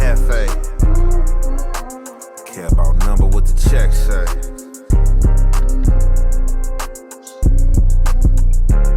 Hefe. Care about number what the check say.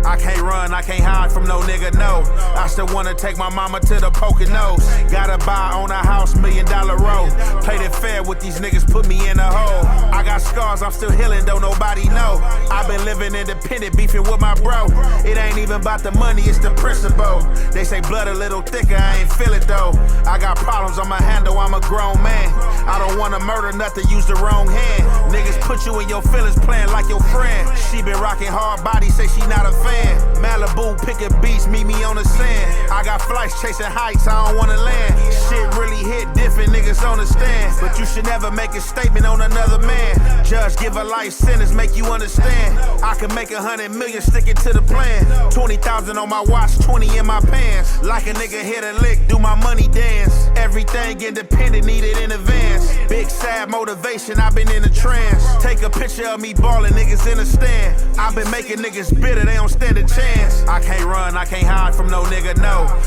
I can't run, I can't hide from no nigga, no. I still wanna take my mama to the Poconos. Gotta buy on a house, $1 million row. Played it fair with these niggas, put me in a hole. I got scars, I'm still healing, don't nobody know. I've been living independent, beefing with my bro. It ain't even about the money, it's the principle. They say blood a little thicker, I ain't feel it though. I got problems on my handle, I'm a grown man. I don't wanna murder nothing, use the wrong hand. Niggas put you in your feelings, playing like your friend. She been rocking hard body, say she not a fan. Malibu, picking beats, meet me on the sand. I got flights chasing heights, I don't wanna land. Shit really hit different, niggas understand. But you should never make a statement on another man. Judge give a life sentence, make you understand. I can make 100 million sticking to the plan. 20,000 on my watch, 20 in my pants. Like a nigga hit a lick, do my money dance. Everything independent, needed in advance. Big sad motivation, I've been in a trance. Take a picture of me ballin', niggas in the stand. I've been making niggas bitter, they don't stand a chance. I can't run, I can't hide from no nigga, no.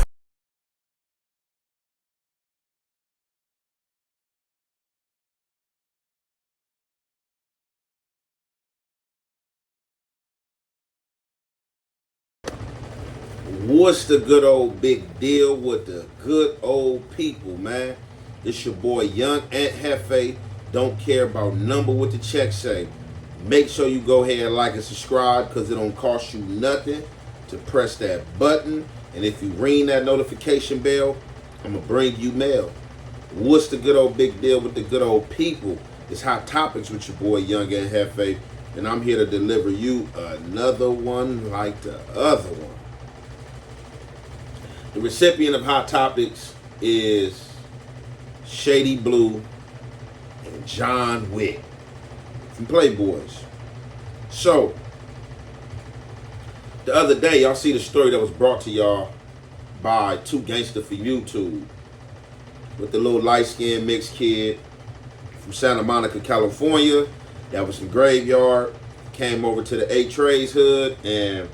What's the good old big deal with the good old people, man? It's your boy Young Aunt Hefe. Don't care about number what the check say. Make sure you go ahead and like and subscribe, because it don't cost you nothing to press that button. And if you ring that notification bell, I'm going to bring you mail. What's the good old big deal with the good old people? It's Hot Topics with your boy Young Aunt Hefe. And I'm here to deliver you another one like the other one. The recipient of Hot Topics is Shady Blue and John Wick from Playboys. So, the other day, y'all see the story that was brought to y'all by two gangster for YouTube with the little light-skinned mixed kid from Santa Monica, California. That was from Graveyard. Came over to the Trey's hood and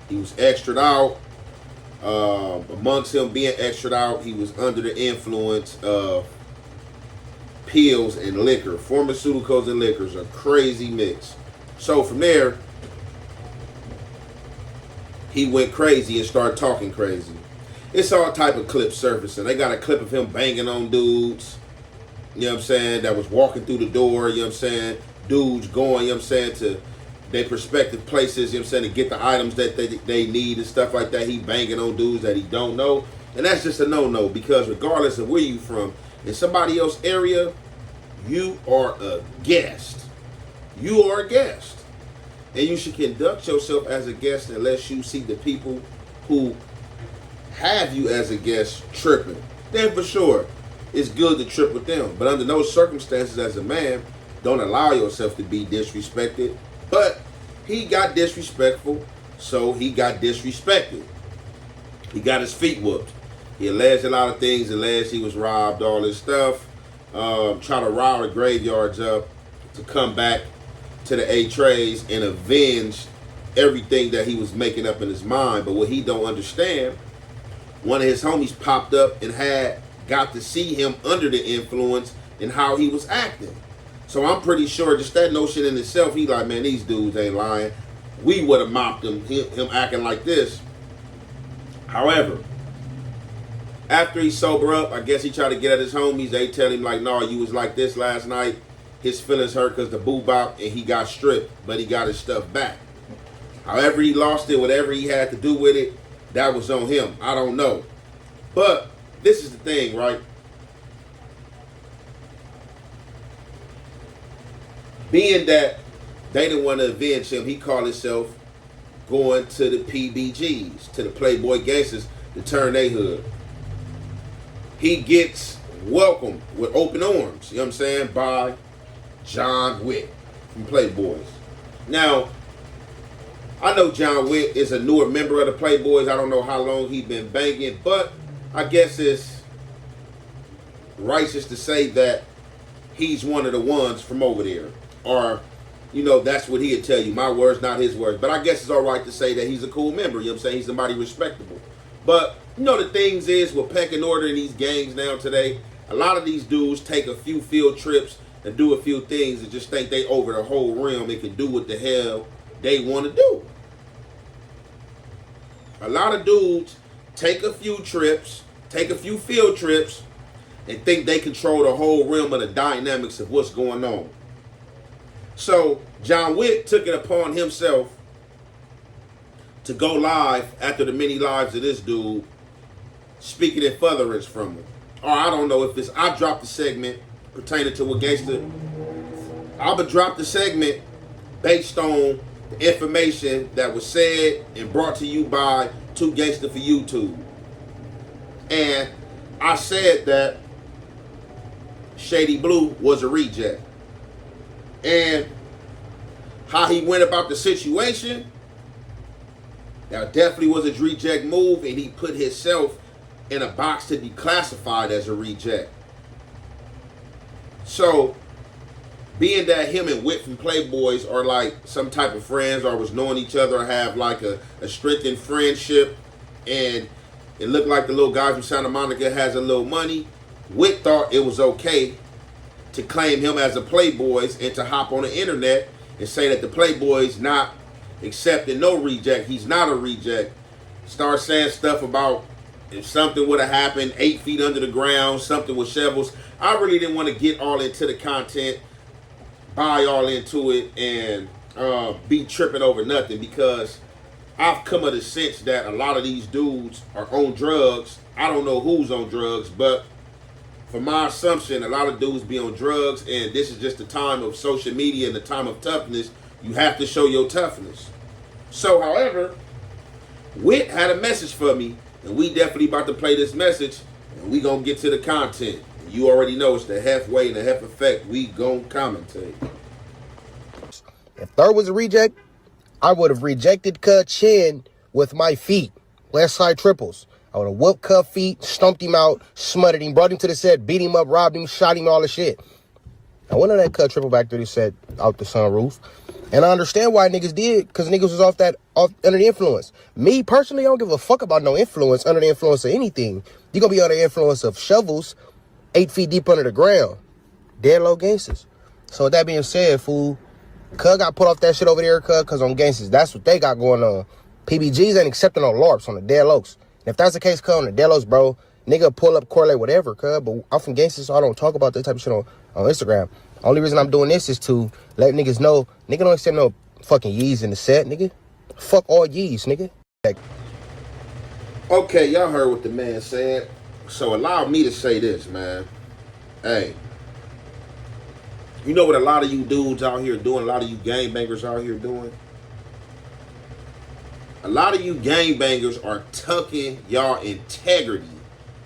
he was extra'd out. Amongst him being extra'd out, he was under the influence of pills and liquor. Pharmaceuticals and liquors, a crazy mix. So from there, he went crazy and started talking crazy. It's all type of clips surfacing. They got a clip of him banging on dudes, you know what I'm saying, that was walking through the door, you know what I'm saying, dudes going, you know what I'm saying, to their prospective places, you know what I'm saying, to get the items that they need and stuff like that. He banging on dudes that he don't know. And that's just a no-no, because regardless of where you from, in somebody else's area, you are a guest. You are a guest. And you should conduct yourself as a guest unless you see the people who have you as a guest tripping. Then for sure, it's good to trip with them. But under no circumstances as a man, don't allow yourself to be disrespected. But he got disrespectful, so he got disrespected. He got his feet whooped. He alleged a lot of things. Alleged he was robbed, all this stuff. Trying to rile the graveyards up to come back to the A-Trays and avenge everything that he was making up in his mind. But what he don't understand, one of his homies popped up and got to see him under the influence and how he was acting. So I'm pretty sure just that notion in itself, he like, man, these dudes ain't lying. We would have mopped him acting like this. However, after he sober up, I guess he tried to get at his homies. They tell him like, no, you was like this last night. His feelings hurt because the bout, and he got stripped, but he got his stuff back. However he lost it, whatever he had to do with it, that was on him. I don't know. But this is the thing, right? Being that they didn't want to avenge him, he called himself going to the PBGs, to the Playboy Gangstaz, to turn their hood. He gets welcomed with open arms, you know what I'm saying, by John Wick from Playboys. Now, I know John Wick is a newer member of the Playboys. I don't know how long he's been banging, but I guess it's righteous to say that he's one of the ones from over there. Or, you know, that's what he'd tell you. My words, not his words. But I guess it's all right to say that he's a cool member. You know what I'm saying? He's somebody respectable. But, you know, the things is with pecking order in these gangs now today, A lot of these dudes take a few field trips and do a few things and just think they over the whole realm and can do what the hell they want to do. A lot of dudes take a few trips, take a few field trips, and think they control the whole realm of the dynamics of what's going on. So John Wick took it upon himself to go live after the many lives of this dude, speaking in furtherance from him. Or I don't know if it's, I dropped the segment pertaining to what Gangsta. I would drop the segment based on the information that was said and brought to you by 2 Gangsta for YouTube. And I said that Shady Blue was a reject. And how he went about the situation, that definitely was a reject move, and he put himself in a box to be classified as a reject. So, being that him and Wick from Playboys are like some type of friends or was knowing each other or have like a strengthened friendship, and it looked like the little guy from Santa Monica has a little money, Wick thought it was okay to claim him as a Playboys and to hop on the internet and say that the Playboys not accepting no reject. He's not a reject. Start saying stuff about if something would have happened 8 feet under the ground, something with shovels. I really didn't want to get all into the content, buy all into it, and be tripping over nothing, because I've come to the sense that a lot of these dudes are on drugs. I don't know who's on drugs, but for my assumption, a lot of dudes be on drugs, and this is just the time of social media and the time of toughness. You have to show your toughness. So, however, Wick had a message for me, and we definitely about to play this message, and we gonna get to the content. You already know it's the halfway and the half effect. We gonna commentate. If Third was a reject, I would have rejected Cut Chin with my feet. Left side triples. I would have whooped Cut feet, stumped him out, smothered him, brought him to the set, beat him up, robbed him, shot him, all the shit. I went on that Cut triple back to the set out the sunroof. And I understand why niggas did, because niggas was off under the influence. Me, personally, I don't give a fuck about no influence, under the influence of anything. You gonna be under the influence of shovels 8 feet deep under the ground. Dead low gangsters. So with that being said, fool, Cuz got put off that shit over there, cuz, because on gangsters, that's what they got going on. PBGs ain't accepting no LARPs on the dead lows. And if that's the case, cuz, on the dead lows, bro, nigga pull up, correlate, whatever, cuz. But I'm from gangsters, so I don't talk about that type of shit on Instagram. Only reason I'm doing this is to let niggas know, nigga don't accept no fucking yees in the set, nigga. Fuck all yees, nigga. Okay, y'all heard what the man said. So allow me to say this, man. Hey, you know what a lot of you dudes out here doing, a lot of you gangbangers out here doing? A lot of you gangbangers are tucking y'all integrity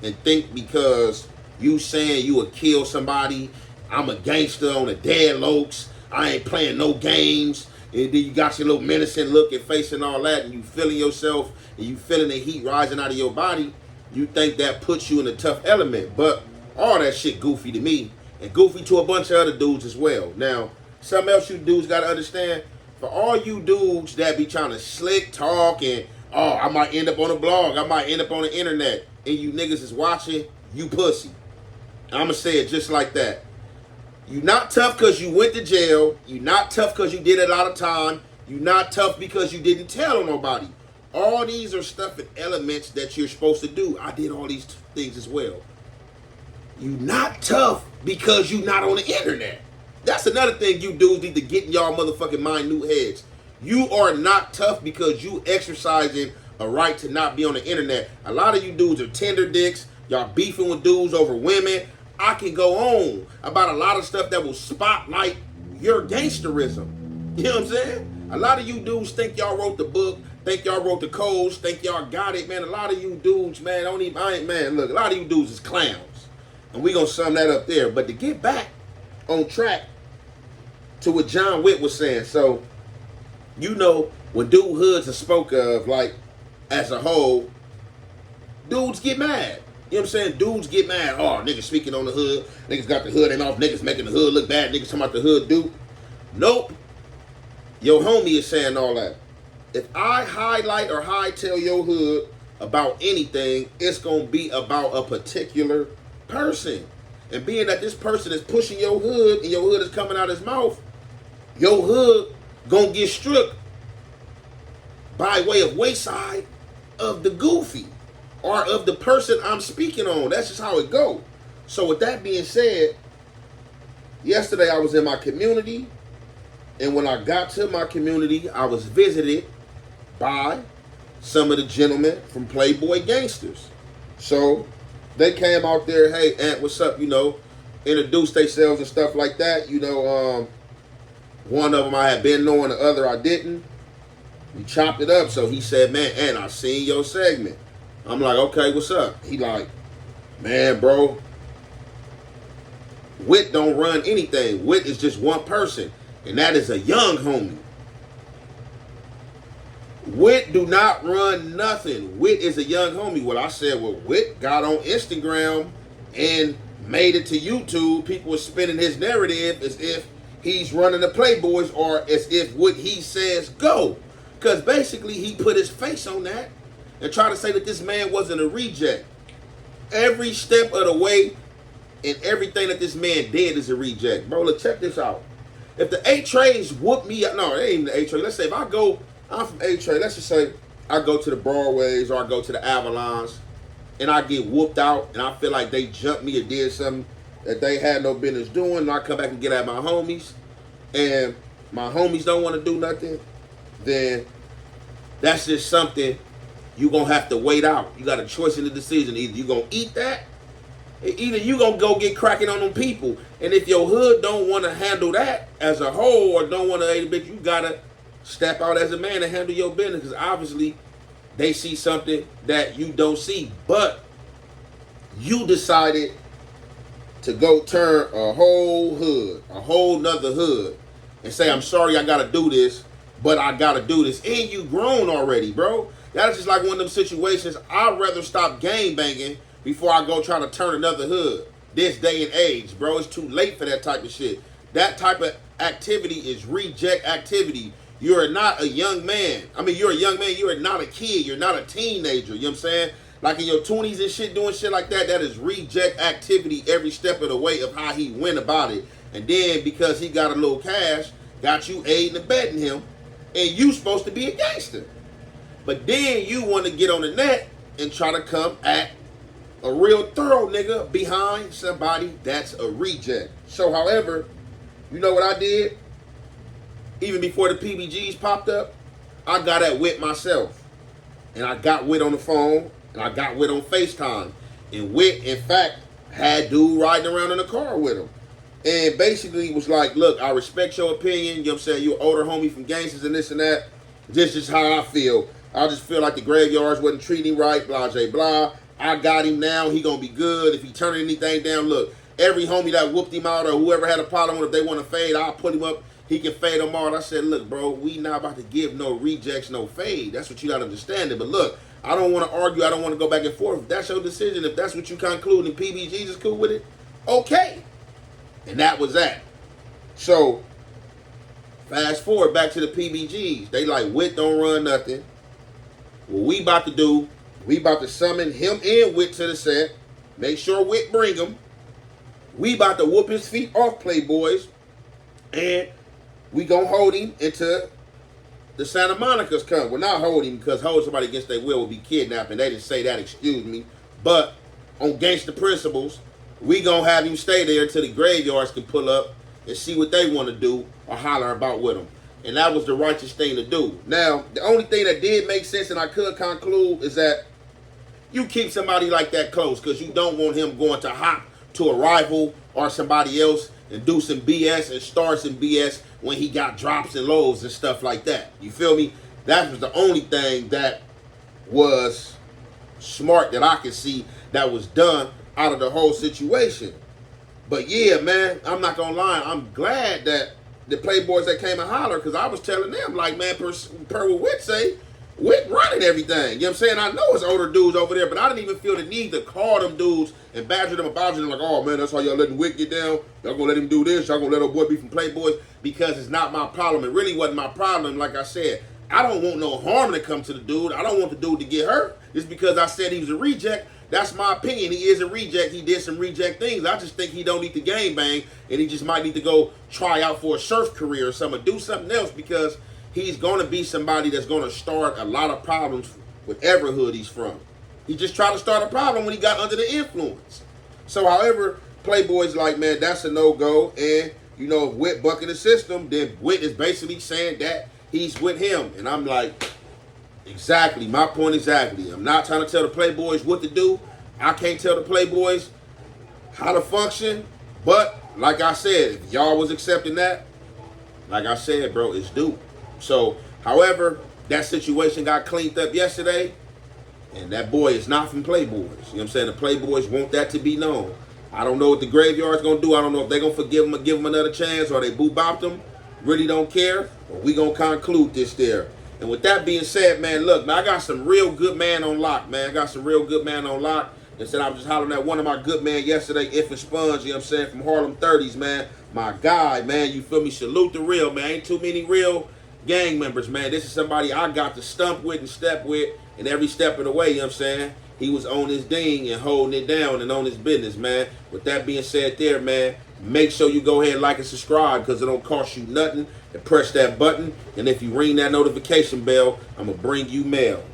and think because you saying you would kill somebody, I'm a gangster on the dead lokes, I ain't playing no games, and then you got your little menacing look and face and all that, and you feeling yourself, and you feeling the heat rising out of your body, you think that puts you in a tough element. But all that shit goofy to me, and goofy to a bunch of other dudes as well. Now, something else you dudes got to understand, for all you dudes that be trying to slick talk and, oh, I might end up on a blog, I might end up on the internet, and you niggas is watching, you pussy. I'm going to say it just like that. You not tough because you went to jail. You not tough because you did a lot of time. You not tough because you didn't tell nobody. All these are stuff and elements that you're supposed to do. I did all these things as well. You not tough because you not on the internet. That's another thing you dudes need to get in y'all motherfucking minute heads. You are not tough because you exercising a right to not be on the internet. A lot of you dudes are tender dicks. Y'all beefing with dudes over women. I can go on about a lot of stuff that will spotlight your gangsterism. You know what I'm saying? A lot of you dudes think y'all wrote the book, think y'all wrote the codes, think y'all got it, man. A lot of you dudes, man, look, a lot of you dudes is clowns. And we gonna sum that up there. But to get back on track to what John Wick was saying, so, you know, when dude hoods are spoke of, like, as a whole, dudes get mad. You know what I'm saying? Dudes get mad. Oh, niggas speaking on the hood. Niggas got the hood and off. Niggas making the hood look bad. Niggas talking about the hood dude. Nope. Your homie is saying all that. If I highlight or hightail your hood about anything, it's going to be about a particular person. And being that this person is pushing your hood and your hood is coming out his mouth, your hood gonna get struck by way of wayside of the goofy or of the person I'm speaking on. That's just how it go. So with that being said, yesterday I was in my community, and when I got to my community, I was visited by some of the gentlemen from Playboy Gangsters. So they came out there, hey, Aunt, what's up, introduced themselves and stuff like that. One of them I had been knowing, the other I didn't. We chopped it up. So he said, man, Aunt, I seen your segment. I'm like, okay, what's up? He like, man, bro, Wick don't run anything. Wick is just one person, and that is a young homie. Wick do not run nothing. Wick is a young homie. What I said, well, Wick got on Instagram and made it to YouTube. People were spinning his narrative as if he's running the Playboys or as if what he says go. Because basically he put his face on that and tried to say that this man wasn't a reject. Every step of the way and everything that this man did is a reject. Bro, look, check this out. If the 8 Trays whoop me up, no, it ain't even the 8 Trays. Let's say if I go, I'm from 8 Trey, let's just say I go to the Broadways or I go to the Avalons and I get whooped out and I feel like they jumped me or did something that they had no business doing, and I come back and get at my homies and my homies don't want to do nothing, then that's just something you're going to have to wait out. You got a choice in the decision. Either you're going to eat that, either you're going to go get cracking on them people. And if your hood don't want to handle that as a whole or don't want to, hey, bitch, you got to step out as a man and handle your business, because obviously they see something that you don't see. But you decided to go turn a whole hood, a whole nother hood, and say, I'm sorry I got to do this, but I got to do this. And you grown already, bro. That's just like one of them situations. I'd rather stop gang banging before I go try to turn another hood this day and age, bro. It's too late for that type of shit. That type of activity is reject activity. You're not a young man. I mean, you're a young man. You're not a kid. You're not a teenager. You know what I'm saying? Like in your 20s and shit, doing shit like that, that is reject activity every step of the way of how he went about it. And then because he got a little cash, got you aiding and abetting him, and you supposed to be a gangster. But then you want to get on the net and try to come at a real thorough nigga behind somebody that's a reject. So, however, you know what I did? Even before the PBGs popped up, I got at Wick myself. And I got Wick on the phone, and I got Wick on FaceTime. And Wick, in fact, had dude riding around in the car with him. And basically was like, look, I respect your opinion. You know what I'm saying? You're an older homie from Gangsters and this and that. This is how I feel. I just feel like the graveyards wasn't treating him right, blah, blah, blah. I got him now. He gonna be good. If he turning anything down, look, every homie that whooped him out or whoever had a problem with, if they want to fade, I'll put him up. He can fade them all. I said, look, bro, we not about to give no rejects, no fade. That's what you got to understand it. But look, I don't want to argue. I don't want to go back and forth. If that's your decision, if that's what you conclude and PBGs is cool with it, okay. And that was that. So, fast forward back to the PBGs. They like, Wick don't run nothing. What we about to do, we about to summon him and Wick to the set. Make sure Wick bring him. We about to whoop his feet off Playboys. And we gonna hold him until the Santa Monica's come. Well, not hold him, because hold somebody against their will would be kidnapping. They didn't say that, excuse me. But on gangster principles, we gonna have him stay there until the graveyards can pull up and see what they want to do or holler about with him. And that was the righteous thing to do. Now, the only thing that did make sense and I could conclude is that you keep somebody like that close, because you don't want him going to hop to a rival or somebody else and do some BS and start some BS when he got drops and lows and stuff like that. You feel me? That was the only thing that was smart that I could see that was done out of the whole situation. But yeah, man, I'm not gonna lie. I'm glad that the Playboys that came and hollered, because I was telling them, like, man, per what Wick say, Wick running everything. You know what I'm saying? I know it's older dudes over there, but I didn't even feel the need to call them dudes and badger them about them like, oh, man, that's how y'all letting Wick get down. Y'all gonna let him do this. Y'all gonna let old boy be from Playboys, because it's not my problem. It really wasn't my problem. Like I said, I don't want no harm to come to the dude. I don't want the dude to get hurt. Just because I said he was a reject That's my opinion. He is a reject. He did some reject things. I just think he don't need to gang bang, and he just might need to go try out for a surf career or something, do something else, because he's going to be somebody that's going to start a lot of problems whatever hood he's from. He just tried to start a problem when he got under the influence. So, however, Playboy's like, man, that's a no-go. And, you know, if Wick bucking the system, then Wick is basically saying that he's with him. And I'm like, exactly, my point exactly. I'm not trying to tell the Playboys what to do. I can't tell the Playboys how to function. But, like I said, if y'all was accepting that, like I said, bro, it's due. So, however, that situation got cleaned up yesterday. And that boy is not from Playboys. You know what I'm saying? The Playboys want that to be known. I don't know what the graveyard's going to do. I don't know if they're going to forgive him or give him another chance, or they bout him. Really don't care. But we going to conclude this there. And with that being said, man, look, man, I got some real good man on lock, man. I got some real good man on lock. Instead, I was just hollering at one of my good men yesterday, If Sponge, you know what I'm saying, from Harlem 30s, man. My guy, man, you feel me? Salute the real, man. Ain't too many real gang members, man. This is somebody I got to stump with and step with. And every step of the way, you know what I'm saying, he was on his ding and holding it down and on his business, man. With that being said there, man, make sure you go ahead and like and subscribe, because it don't cost you nothing. And press that button. And if you ring that notification bell, I'm going to bring you mail.